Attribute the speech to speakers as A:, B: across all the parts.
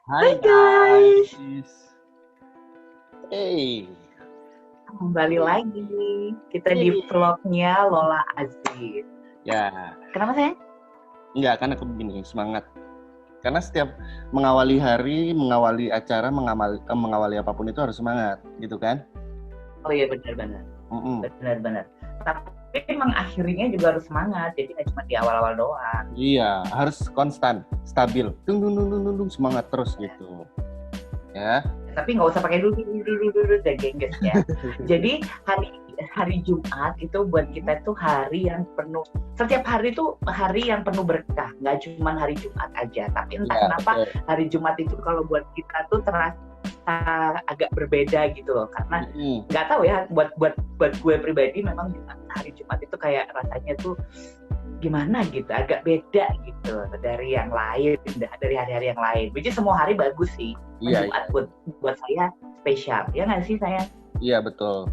A: Hai
B: Hai guys,
A: guys. Hey.
B: kembali lagi kita di
A: Hey.
B: vlognya Lola Aziz.
A: Ya,
B: Kenapa sayang?
A: enggak kan aku begini semangat. Karena setiap mengawali hari, mengawali acara, mengawali apapun itu harus semangat, gitu kan?
B: Oh iya benar-benar,
A: Mm-mm.
B: benar-benar. Tapi emang akhirnya juga harus semangat, jadi nggak cuma di awal-awal doang.
A: Iya, harus konstan, stabil. Dung dung dung dung dung, dung, semangat terus gitu. Ya.
B: Tapi nggak usah pakai dulu dan gengges ya. Jadi hari hari Jumat itu buat kita tuh hari yang penuh. Setiap hari tuh hari yang penuh berkah, nggak cuma hari Jumat aja. Tapi entah
A: Iya,
B: kenapa
A: betul.
B: hari Jumat itu kalau buat kita tuh terasa agak berbeda gitu loh, karena
A: Mm-mm.
B: nggak tahu ya, buat gue pribadi memang hari Jumat itu kayak rasanya tuh gimana gitu, agak beda gitu dari yang lain, dari hari-hari yang lain. Which is semua hari bagus sih,
A: Iya,
B: Jumat
A: iya.
B: buat saya spesial, ya nggak sih saya?
A: Iya, betul.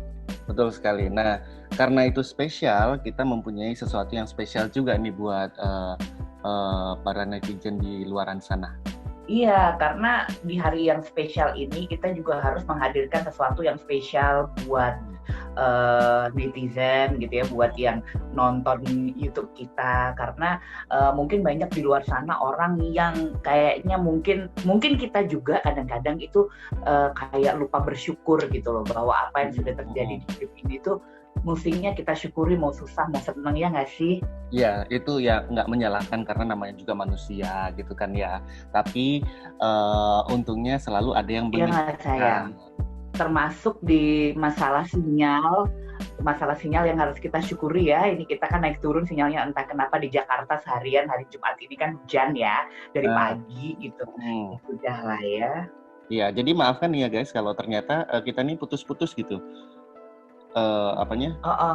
A: Betul sekali. Nah, karena itu spesial, kita mempunyai sesuatu yang spesial juga nih buat para netizen di luaran sana.
B: Iya, karena di hari yang spesial ini kita juga harus menghadirkan sesuatu yang spesial buat netizen gitu ya, buat yang nonton YouTube kita, karena mungkin banyak di luar sana orang yang kayaknya mungkin kita juga kadang-kadang itu kayak lupa bersyukur gitu loh, bahwa apa yang sudah terjadi di hidup ini tuh mestinya kita syukuri, mau susah mau seneng, ya nggak sih?
A: Ya, itu ya nggak menyalahkan karena namanya juga manusia gitu kan ya. Tapi untungnya selalu ada yang
B: Ya nggak sayang,
A: mengingatkan.
B: termasuk di masalah sinyal yang harus kita syukuri ya. Ini kita kan naik turun sinyalnya, entah kenapa di Jakarta seharian hari Jumat ini kan hujan ya dari
A: Nah,
B: pagi gitu.
A: mm,
B: Ya sudah lah ya.
A: iya, jadi maafkan nih ya guys kalau ternyata kita nih putus-putus gitu apanya
B: Oh, oh,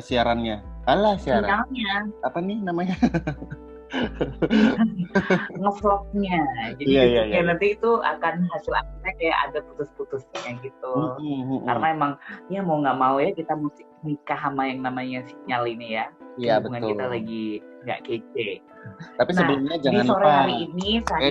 A: siarannya. Alah siaran.
B: sinyalnya,
A: Apa nih namanya?
B: ngevlognya. Jadi
A: Iya, iya, iya,
B: YouTube-nya
A: iya.
B: nanti itu akan hasil akhirnya kayak ada putus-putusnya gitu.
A: Mm, mm,
B: Karena
A: mm.
B: emang ya mau nggak mau ya kita mesti nikah sama yang namanya sinyal ini ya.
A: Iya,
B: Hubungan kita
A: betul.
B: lagi nggak kece.
A: Tapi
B: Nah,
A: sebelumnya
B: di
A: jangan
B: sore
A: lupa,
B: hari ini
A: eh
B: saya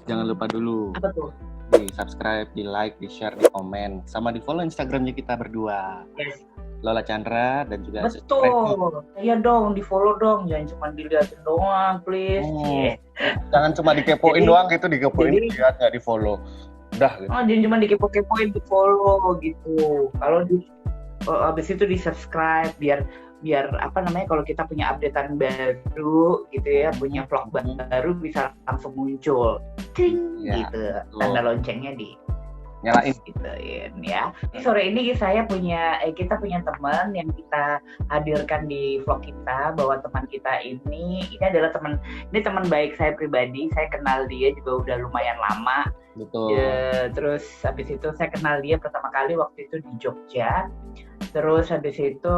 A: jangan lupa dulu
B: apa tuh?
A: di subscribe, di like, di share, di komen, sama di follow Instagramnya kita berdua,
B: Yes,
A: Lola Chandra dan juga subscribe.
B: betul. Iya dong, di follow dong, jangan cuma dilihatin doang, please.
A: Hmm,
B: Yeah.
A: jangan cuma dikepoin
B: Jadi,
A: doang gitu, dikepoin
B: jadi,
A: dilihat nggak di follow. Udah gitu.
B: oh jangan cuma dikepo-kepoin, di follow gitu. Kalau habis itu di subscribe, biar biar apa namanya, kalau kita punya updatean baru gitu ya, punya vlog
A: Hmm,
B: baru bisa langsung muncul, Ting,
A: ya,
B: gitu, tanda
A: betul.
B: loncengnya di
A: Nyalain.
B: gituin ya. Di sore ini kita punya teman yang kita hadirkan di vlog kita, bahwa teman kita ini adalah teman baik saya pribadi. Saya kenal dia juga udah lumayan lama.
A: Betul.
B: Terus habis itu saya kenal dia pertama kali waktu itu di Jogja. Terus habis itu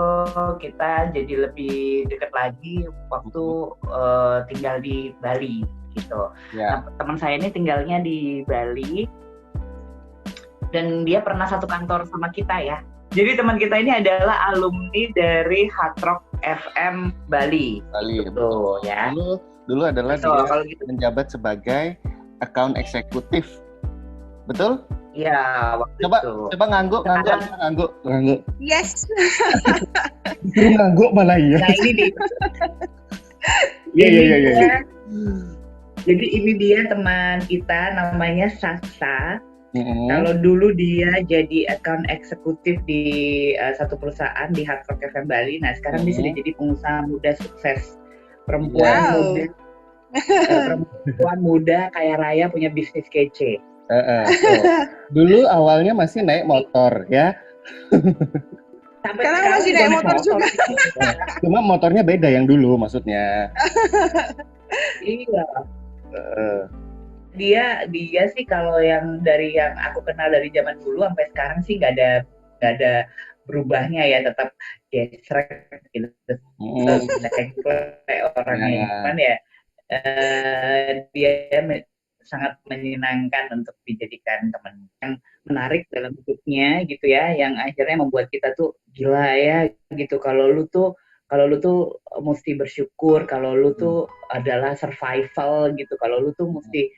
B: kita jadi lebih dekat lagi waktu
A: Hmm,
B: tinggal di Bali gitu. Nah,
A: ya.
B: teman saya ini tinggalnya di Bali dan dia pernah satu kantor sama kita ya. Jadi teman kita ini adalah alumni dari Hard Rock FM Bali.
A: Bali,
B: Gitu
A: betul.
B: ya.
A: Dulu adalah
B: Betul,
A: dia
B: kalau gitu.
A: menjabat sebagai account eksekutif. Betul?
B: Ya, waktu
A: Coba
B: itu.
A: coba ngangguk, ngangguk,
B: Sekarang,
A: ngangguk, ngangguk.
C: Yes.
A: Disuruh ngangguk malah iya.
B: nah ini dia.
A: Iya, iya, iya, iya.
B: Jadi ini dia teman kita, namanya Sasa.
A: Mm-mm.
B: Kalau dulu dia jadi account eksekutif di satu perusahaan di Hard Rock FM Bali. Nah, sekarang dia sudah jadi pengusaha muda sukses.
C: Wow.
B: Perempuan muda kaya raya punya bisnis kece.
A: Tuh. Dulu awalnya masih naik motor ya.
B: Sampai
C: Sekarang
B: sekarang
C: masih
B: juga
C: naik motor juga.
A: Cuma motornya beda yang dulu maksudnya.
B: Iya.
A: Eh,
B: Dia sih kalau yang dari yang aku kenal dari zaman dulu sampai sekarang sih nggak ada berubahnya ya, tetap gesrek gitu, orangnya.
A: Nah,
B: Cuman ya dia sangat menyenangkan untuk dijadikan teman yang menarik dalam hidupnya gitu ya, yang akhirnya membuat kita tuh gila ya gitu. Kalau lu tuh mesti bersyukur, kalau lu tuh adalah survival gitu, kalau lu tuh mesti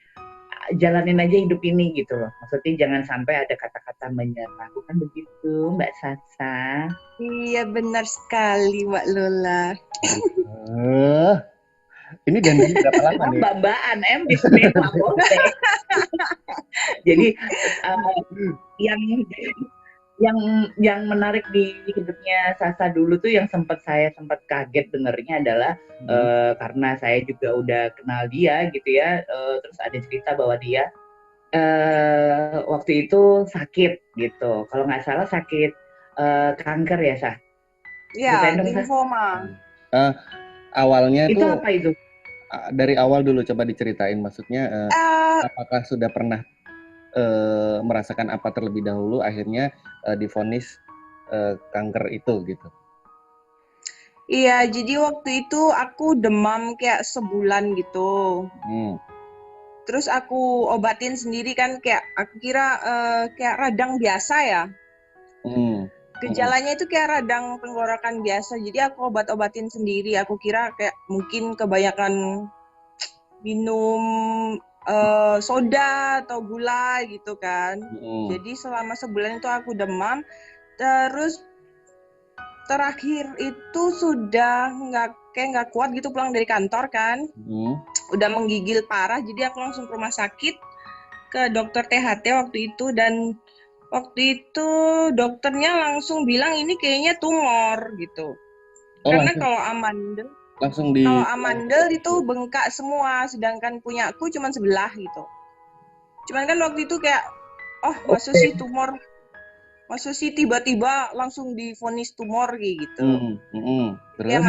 B: jalanin aja hidup ini gitu loh. Maksudnya jangan sampai ada kata-kata menyerah. Bukan begitu, Mbak Sasa?
C: Iya benar sekali Mbak Lola.
A: Eh, ini dandan berapa lama nih?
B: Mbak-mbakan, bismillah boleh. Jadi yang yang menarik di hidupnya Sasa dulu tuh yang saya sempat kaget dengernya adalah karena saya juga udah kenal dia gitu ya, terus ada cerita bahwa dia waktu itu sakit gitu, kalau nggak salah sakit kanker ya, Sah?
C: Ya,
B: Ceritain dong, Sah.
C: lymphoma.
A: Awalnya
B: Itu
A: tuh
B: apa itu?
A: dari awal dulu coba diceritain, maksudnya apakah sudah pernah merasakan apa terlebih dahulu akhirnya divonis kanker itu gitu.
C: Iya, jadi waktu itu aku demam kayak sebulan gitu. Terus aku obatin sendiri kan, kayak aku kira kayak radang biasa ya. Gejalanya itu kayak radang tenggorokan biasa. Jadi aku obat-obatin sendiri. Aku kira kayak mungkin kebanyakan minum soda atau gula gitu kan. Jadi selama sebulan itu aku demam. Terus terakhir itu sudah nggak kuat gitu pulang dari kantor kan. Udah menggigil parah. Jadi aku langsung ke rumah sakit ke dokter THT waktu itu, dan waktu itu dokternya langsung bilang ini kayaknya tumor gitu. Karena kalau amandel itu bengkak semua, sedangkan punya aku cuma sebelah gitu. Cuman kan waktu itu kayak, maksud sih tumor, maksud sih tiba-tiba langsung divonis tumor kayak gitu.
A: Terus?
C: Ya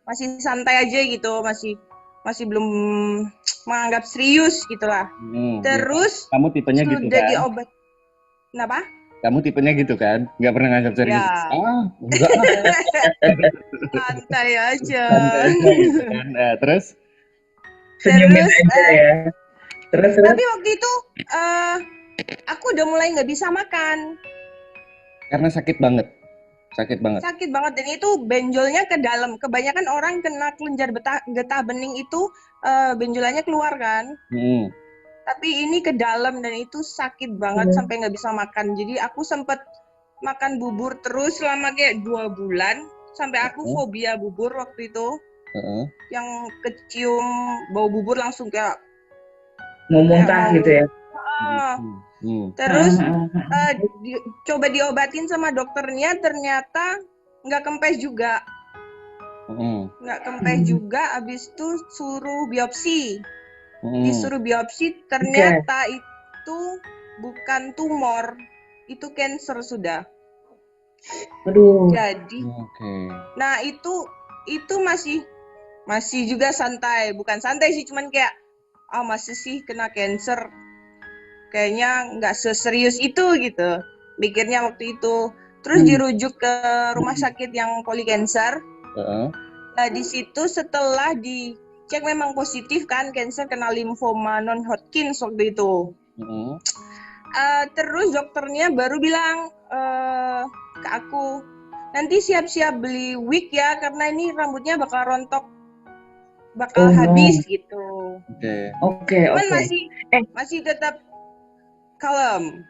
C: masih santai aja gitu, masih belum menganggap serius gitulah. Terus
A: kamu tipenya gitu kan?
C: diobat. Kenapa?
A: Kamu tipenya gitu kan? Nggak pernah nganggap serius?
C: Ya.
A: Enggak.
C: Santai aja.
A: Santai aja gitu kan. Terus?
B: Senyumin aja ya. Terus.
C: Tapi waktu itu aku udah mulai nggak bisa makan.
A: Karena sakit banget. Sakit banget,
C: dan itu benjolnya ke dalam. Kebanyakan orang kena kelenjar getah bening itu benjolannya keluar kan. Tapi ini ke dalam dan itu sakit banget sampai nggak bisa makan. Jadi aku sempet makan bubur terus selama kayak 2 bulan sampai aku fobia bubur waktu itu. Yang kecium bau bubur langsung kayak
B: mau muntah gitu ya.
C: Terus coba diobatin sama dokternya, ternyata nggak kempes juga. Abis itu suruh biopsi. Disuruh biopsi, ternyata itu bukan tumor, itu cancer sudah.
B: Aduh.
C: Jadi, nah itu masih juga santai, bukan santai sih, cuman kayak masih sih kena cancer. Kayaknya nggak seserius itu gitu, mikirnya waktu itu. Terus dirujuk ke rumah sakit yang polikanker. Nah di situ setelah dicek memang positif kan, cancer, kena limfoma non-Hodgkin waktu itu. Terus dokternya baru bilang ke aku, nanti siap-siap beli wig ya, karena ini rambutnya bakal rontok, bakal habis gitu. Cuman masih tetap kalem,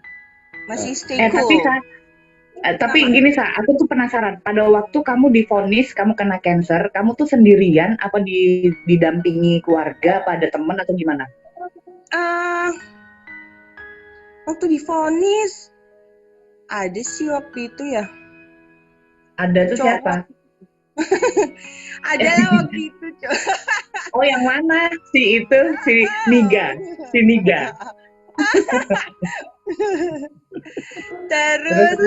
C: masih stay cool.
B: Tapi gini, aku tuh penasaran, pada waktu kamu divonis kamu kena cancer, kamu tuh sendirian apa didampingi keluarga, pada teman atau gimana?
C: Waktu divonis ada sih waktu itu ya.
B: Ada tuh siapa?
C: Ada lah waktu itu.
B: Oh, yang mana? Si Niga.
C: Terus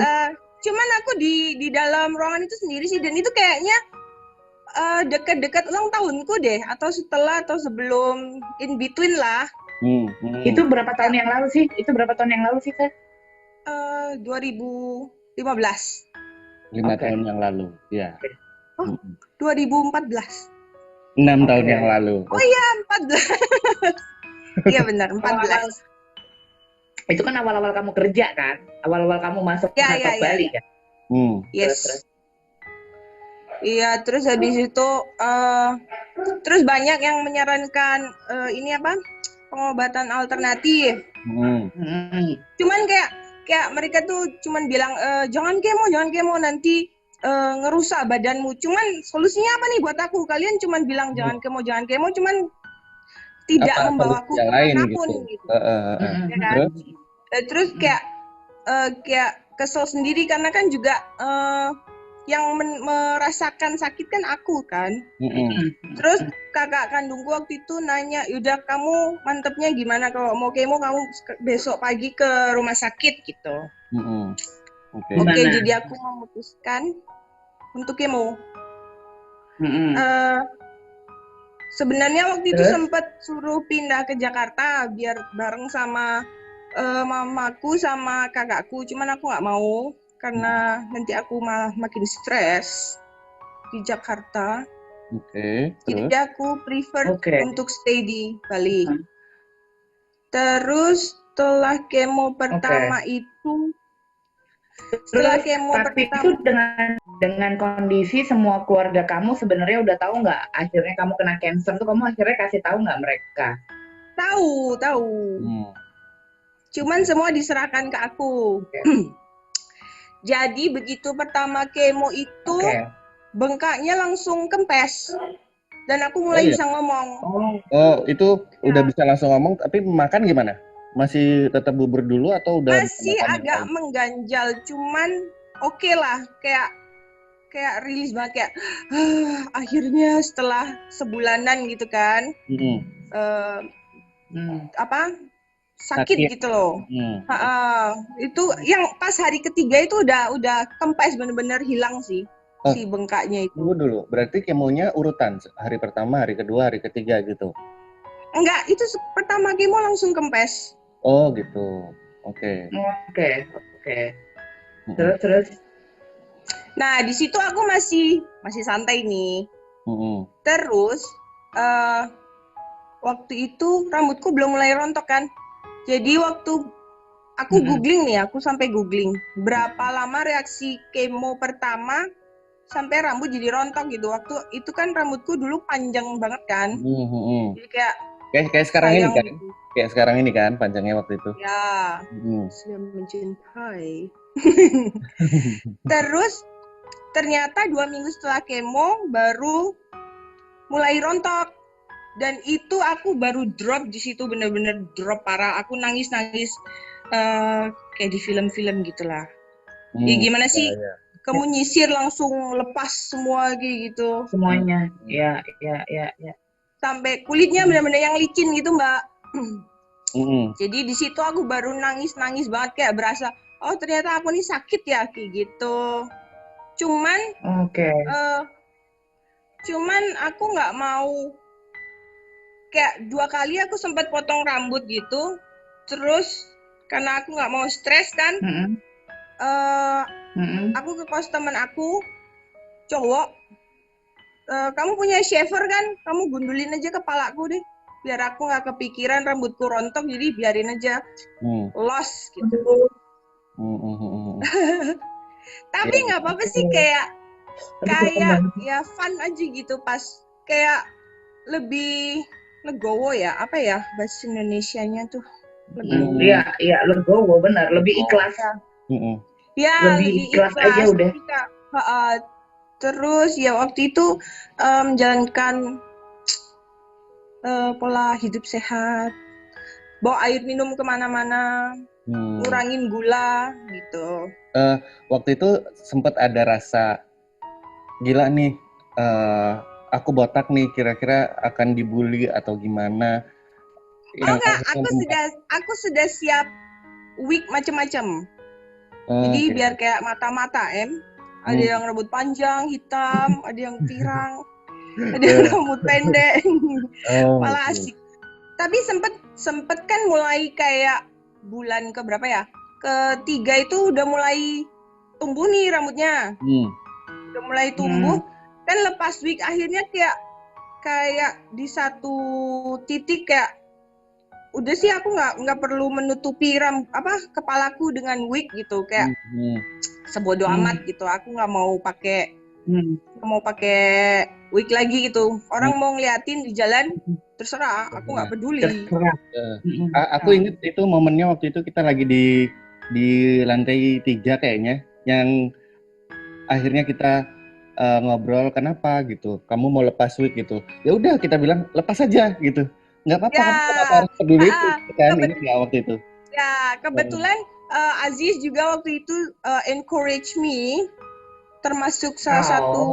C: cuman aku di dalam ruangan itu sendiri sih, dan itu kayaknya dekat-dekat ulang tahunku deh, atau setelah atau sebelum, in between lah.
B: Itu berapa tahun yang lalu sih? Kak?
C: 2015.
A: 5 tahun yang lalu, ya.
C: 2014.
A: 6 tahun yang lalu.
C: Oh iya, 14. Iya benar, 14.
B: Itu kan awal-awal kamu kerja kan? Awal-awal kamu masuk Hatok Bali kan?
C: Yes. Iya, terus habis itu terus banyak yang menyarankan ini apa? pengobatan alternatif. Cuman kayak mereka tuh cuman bilang jangan kemo nanti ngerusak badanmu. Cuman solusinya apa nih buat aku? Kalian cuman bilang jangan kemo, cuman tidak
A: Apa
C: membawaku
A: solusi yang lain
C: kemanapun
A: gitu.
C: gitu. Ya kan? Terus kayak kesel sendiri karena kan juga yang merasakan sakit kan aku kan. Terus kakak kandungku waktu itu nanya, "Yaudah kamu mantepnya gimana, kalau mau kemo kamu besok pagi ke rumah sakit gitu." Oke, jadi aku memutuskan untuk kemo. Sebenarnya waktu itu sempat suruh pindah ke Jakarta biar bareng sama mamaku sama kakakku, cuman aku nggak mau karena nanti aku malah makin stres di Jakarta. Jadi aku prefer untuk stay di Bali. Terus setelah kemo pertama itu,
B: itu dengan kondisi semua keluarga kamu sebenarnya udah tahu nggak akhirnya kamu kena cancer tuh, kamu akhirnya kasih tahu nggak mereka?
C: Tahu. Cuman semua diserahkan ke aku. Jadi begitu pertama kemo itu bengkaknya langsung kempes dan aku mulai bisa ngomong.
A: Itu udah bisa langsung ngomong, tapi makan gimana? Masih tetap bubur dulu atau udah?
C: Masih agak mengganjal, cuman oke lah, kayak rilis banget, kayak akhirnya setelah sebulanan gitu kan. Sakit gitu loh. Itu yang pas hari ketiga itu udah kempes, bener-bener hilang sih si bengkaknya itu.
A: Tunggu dulu, berarti kemonya urutan hari pertama, hari kedua, hari ketiga gitu?
C: Enggak, itu pertama kemo langsung kempes.
A: Oh gitu, oke.
B: Terus.
C: Nah di situ aku masih santai nih. Terus waktu itu rambutku belum mulai rontok kan. Jadi waktu aku googling nih, aku sampai googling berapa lama reaksi kemo pertama sampai rambut jadi rontok gitu. Waktu itu kan rambutku dulu panjang banget kan. Jadi
A: kayak sekarang ini kan. Gitu. Kayak sekarang ini kan panjangnya waktu itu.
C: Ya. Sudah mencintai. Terus ternyata 2 minggu setelah kemo baru mulai rontok. Dan itu aku baru drop di situ, bener-bener drop parah. Aku nangis kayak di film-film gitulah. Ya gimana sih? Kamu nyisir langsung lepas semua kayak gitu.
B: Semuanya. Ya.
C: Sampai kulitnya benar-benar yang licin gitu, Mbak. Jadi di situ aku baru nangis banget, kayak berasa, oh ternyata aku nih sakit ya kayak gitu. Cuman aku nggak mau. Kayak 2 kali aku sempat potong rambut gitu, terus karena aku nggak mau stres kan, aku ke kos teman aku, cowok, kamu punya shaver kan, kamu gundulin aja kepalaku deh, biar aku nggak kepikiran rambutku rontok, jadi biarin aja, los gitu. Tapi nggak apa-apa sih, kayak ya fun aja gitu, pas kayak lebih legowo ya, apa ya bahasa Indonesianya tuh, lebih
B: legowo, benar, lebih ikhlas.
C: Ya, lebih ikhlas
B: aja udah.
C: Terus ya waktu itu menjalankan pola hidup sehat, bawa air minum kemana-mana, ngurangin gula gitu.
A: Waktu itu sempat ada rasa gila nih, aku botak nih, kira-kira akan dibully atau gimana?
C: Enggak, aku sudah siap wig macam-macam. Jadi biar kayak mata-mata ada yang rambut panjang hitam, ada yang pirang, ada yang rambut pendek, malah asik. Tapi sempet kan mulai kayak bulan ke berapa ya? Ketiga itu udah mulai tumbuh nih rambutnya, udah mulai tumbuh. Kan lepas wig akhirnya kayak di satu titik kayak udah sih aku nggak perlu menutupi kepalaku dengan wig gitu, kayak sebodoh amat gitu. Aku nggak mau pakai mau pakai wig lagi gitu. Orang mau ngeliatin di jalan, terserah, aku nggak peduli.
A: Aku inget itu momennya waktu itu kita lagi di lantai 3 kayaknya, yang akhirnya kita ngobrol kenapa gitu, kamu mau lepas wig gitu, ya udah kita bilang lepas aja gitu, nggak apa-apa, kamu kenapa harus peduli itu kan, inget nggak waktu itu?
C: Ya kebetulan Aziz juga waktu itu encourage me, termasuk salah satu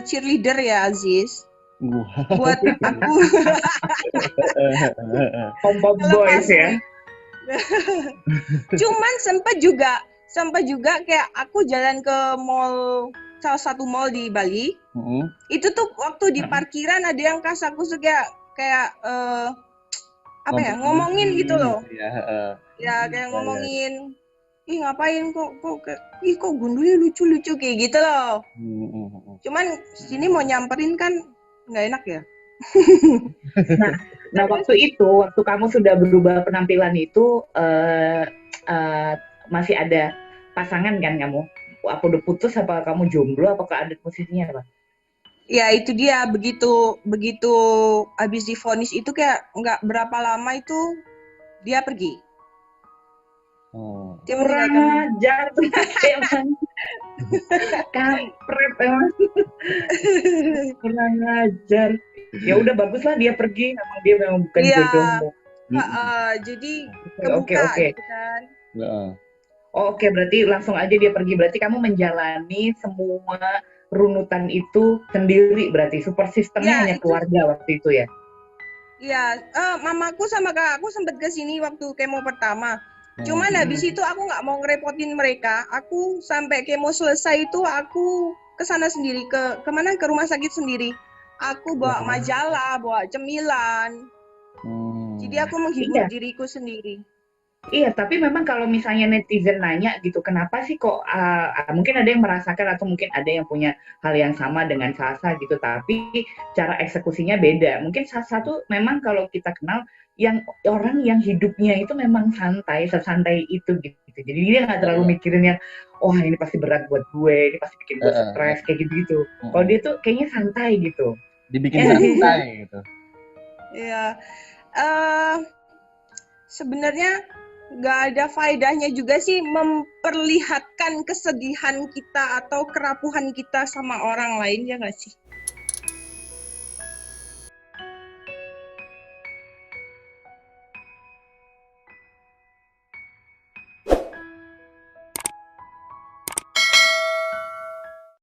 C: cheerleader ya Aziz. Buat aku
B: pom-pom boys ya.
C: Cuman sempat juga kayak aku jalan ke mall, salah satu mall di Bali. Itu tuh waktu di parkiran ada yang kas aku suka kayak apa ya, ngomongin gitu loh. Ya kayak ngomongin, ih ngapain kok gundulnya lucu-lucu kayak gitu loh. Cuman sini mau nyamperin kan nggak enak ya.
B: Nah waktu kamu sudah berubah penampilan itu masih ada pasangan kan kamu? Apa udah putus, apa kamu jomblo, apakah ada posisinya apa?
C: Ya itu dia, begitu habis divonis itu kayak nggak berapa lama itu dia pergi.
B: Dia kurang ajar tuh emang. Kampret emang. Kurang ajar. Ya udah baguslah dia pergi, memang dia memang bukan jodohmu.
C: Jadi kebuka gitu kan.
B: Oke, berarti langsung aja dia pergi. Berarti kamu menjalani semua runutan itu sendiri, berarti support sistemnya hanya keluarga waktu itu ya?
C: Iya, mamaku sama kakakku sempat ke sini waktu kemo pertama. Cuman habis itu aku nggak mau ngerepotin mereka. Aku sampai kemo selesai itu aku ke sana sendiri, ke mana, ke rumah sakit sendiri. Aku bawa majalah, bawa cemilan. Jadi aku menghibur diriku sendiri.
B: Iya, tapi memang kalau misalnya netizen nanya gitu, kenapa sih kok mungkin ada yang merasakan atau mungkin ada yang punya hal yang sama dengan Sasa gitu, tapi cara eksekusinya beda. Mungkin Sasa tuh memang kalau kita kenal yang orang yang hidupnya itu memang santai, sesantai itu gitu. Jadi dia nggak terlalu mikirin yang, wah ini pasti berat buat gue, ini pasti bikin gue stres kayak gitu. Kalau dia tuh kayaknya santai gitu.
A: Dibikin santai gitu.
C: Iya. Sebenarnya nggak ada faedahnya juga sih memperlihatkan kesedihan kita atau kerapuhan kita sama orang lain, ya nggak sih?